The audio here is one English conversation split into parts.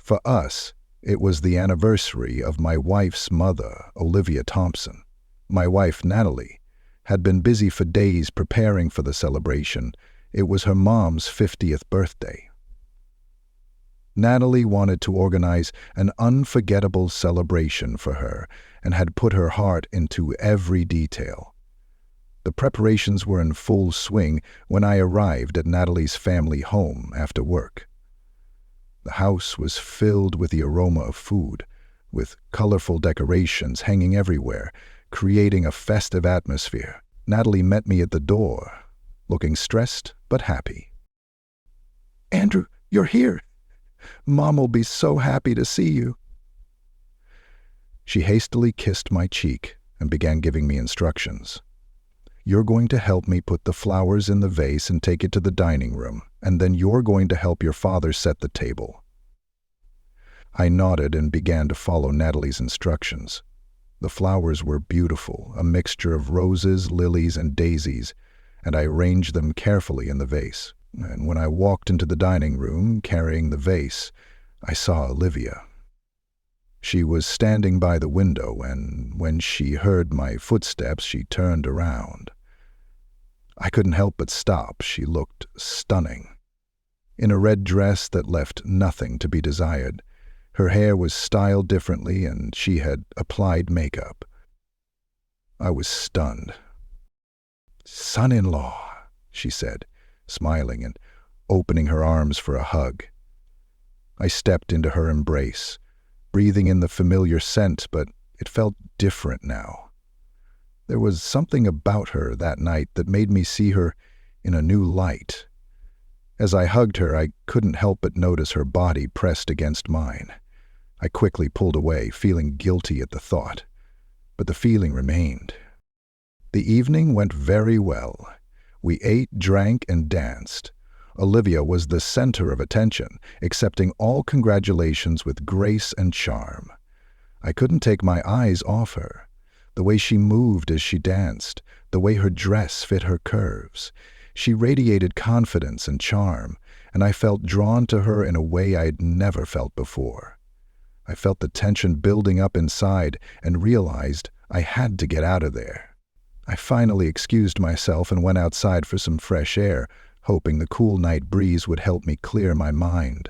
For us, it was the anniversary of my wife's mother, Olivia Thompson. My wife, Natalie, had been busy for days preparing for the celebration. It was her mom's 50th birthday. Natalie wanted to organize an unforgettable celebration for her and had put her heart into every detail. The preparations were in full swing when I arrived at Natalie's family home after work. The house was filled with the aroma of food, with colorful decorations hanging everywhere, creating a festive atmosphere. Natalie met me at the door, looking stressed but happy. "Andrew, you're here. Mom will be so happy to see you." She hastily kissed my cheek and began giving me instructions. "You're going to help me put the flowers in the vase and take it to the dining room, and then you're going to help your father set the table." I nodded and began to follow Natalie's instructions. The flowers were beautiful, a mixture of roses, lilies, and daisies, and I arranged them carefully in the vase. And when I walked into the dining room carrying the vase, I saw Olivia. She was standing by the window, and when she heard my footsteps, she turned around. I couldn't help but stop. She looked stunning. In a red dress that left nothing to be desired, her hair was styled differently, and she had applied makeup. I was stunned. "Son-in-law," she said, smiling and opening her arms for a hug. I stepped into her embrace, breathing in the familiar scent, but it felt different now. There was something about her that night that made me see her in a new light. As I hugged her, I couldn't help but notice her body pressed against mine. I quickly pulled away, feeling guilty at the thought, but the feeling remained. The evening went very well. We ate, drank, and danced. Olivia was the center of attention, accepting all congratulations with grace and charm. I couldn't take my eyes off her. The way she moved as she danced, the way her dress fit her curves. She radiated confidence and charm, and I felt drawn to her in a way I'd never felt before. I felt the tension building up inside and realized I had to get out of there. I finally excused myself and went outside for some fresh air, hoping the cool night breeze would help me clear my mind.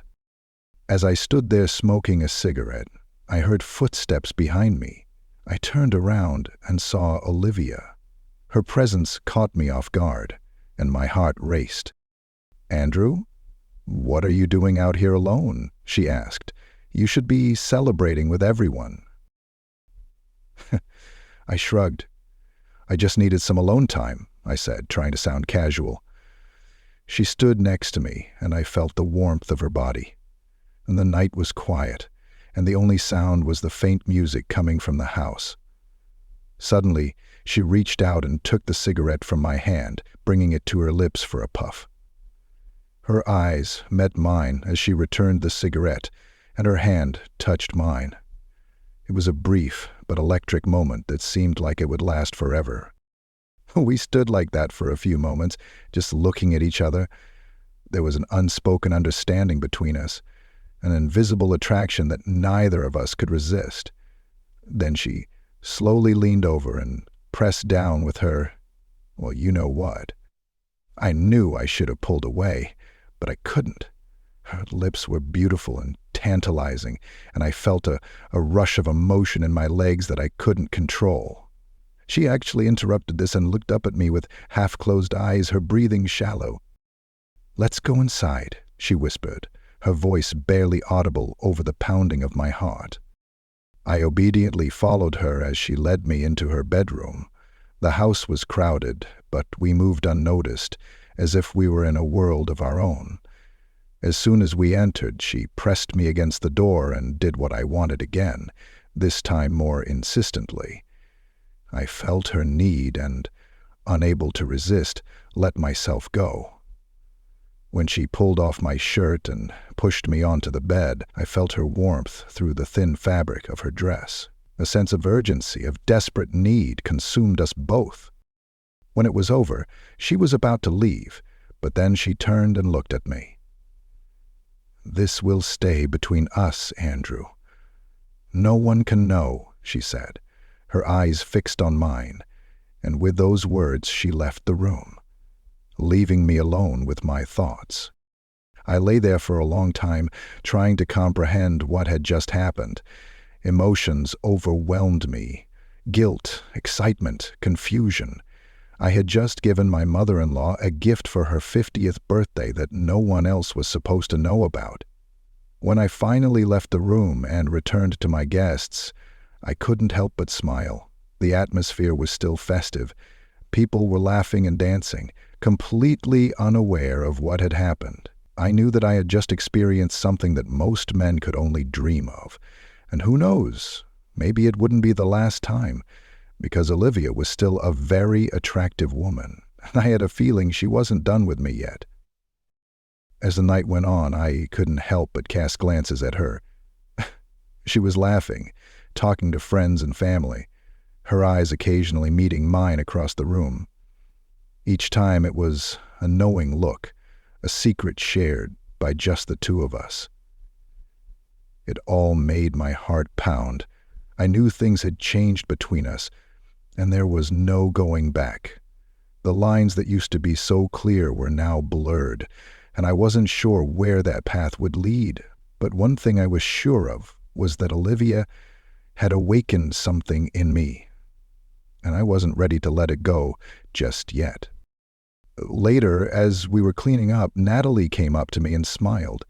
As I stood there smoking a cigarette, I heard footsteps behind me. I turned around and saw Olivia. Her presence caught me off guard, and my heart raced. "Andrew, what are you doing out here alone?" she asked. "You should be celebrating with everyone." I shrugged. "I just needed some alone time," I said, trying to sound casual. She stood next to me, and I felt the warmth of her body. And the night was quiet, and the only sound was the faint music coming from the house. Suddenly, she reached out and took the cigarette from my hand, bringing it to her lips for a puff. Her eyes met mine as she returned the cigarette, and her hand touched mine. It was a brief but electric moment that seemed like it would last forever. We stood like that for a few moments, just looking at each other. There was an unspoken understanding between us, an invisible attraction that neither of us could resist. Then she slowly leaned over and pressed down with her, well, you know what. I knew I should have pulled away, but I couldn't. Her lips were beautiful and tantalizing, and I felt a rush of emotion in my legs that I couldn't control. She actually interrupted this and looked up at me with half-closed eyes, her breathing shallow. "Let's go inside," she whispered, her voice barely audible over the pounding of my heart. I obediently followed her as she led me into her bedroom. The house was crowded, but we moved unnoticed, as if we were in a world of our own. As soon as we entered, she pressed me against the door and did what I wanted again, this time more insistently. I felt her need and, unable to resist, let myself go. When she pulled off my shirt and pushed me onto the bed, I felt her warmth through the thin fabric of her dress. A sense of urgency, of desperate need, consumed us both. When it was over, she was about to leave, but then she turned and looked at me. "This will stay between us, Andrew. No one can know," she said, her eyes fixed on mine, and with those words she left the room, leaving me alone with my thoughts. I lay there for a long time, trying to comprehend what had just happened. Emotions overwhelmed me. Guilt, excitement, confusion. I had just given my mother-in-law a gift for her 50th birthday that no one else was supposed to know about. When I finally left the room and returned to my guests, I couldn't help but smile. The atmosphere was still festive. People were laughing and dancing, completely unaware of what had happened. I knew that I had just experienced something that most men could only dream of. And who knows, maybe it wouldn't be the last time, because Olivia was still a very attractive woman, and I had a feeling she wasn't done with me yet. As the night went on, I couldn't help but cast glances at her. She was laughing, talking to friends and family, her eyes occasionally meeting mine across the room. Each time it was a knowing look, a secret shared by just the two of us. It all made my heart pound. I knew things had changed between us, and there was no going back. The lines that used to be so clear were now blurred, and I wasn't sure where that path would lead. But one thing I was sure of was that Olivia had awakened something in me, and I wasn't ready to let it go just yet. Later, as we were cleaning up, Natalie came up to me and smiled.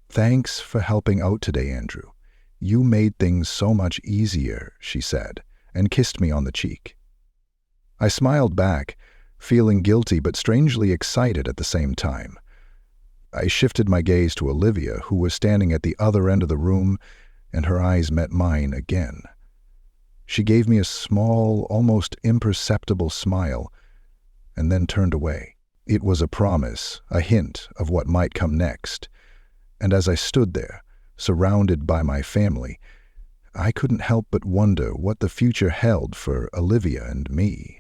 "Thanks for helping out today, Andrew. You made things so much easier," she said, and kissed me on the cheek. I smiled back, feeling guilty but strangely excited at the same time. I shifted my gaze to Olivia, who was standing at the other end of the room, and her eyes met mine again. She gave me a small, almost imperceptible smile, and then turned away. It was a promise, a hint of what might come next. And as I stood there, surrounded by my family, I couldn't help but wonder what the future held for Olivia and me.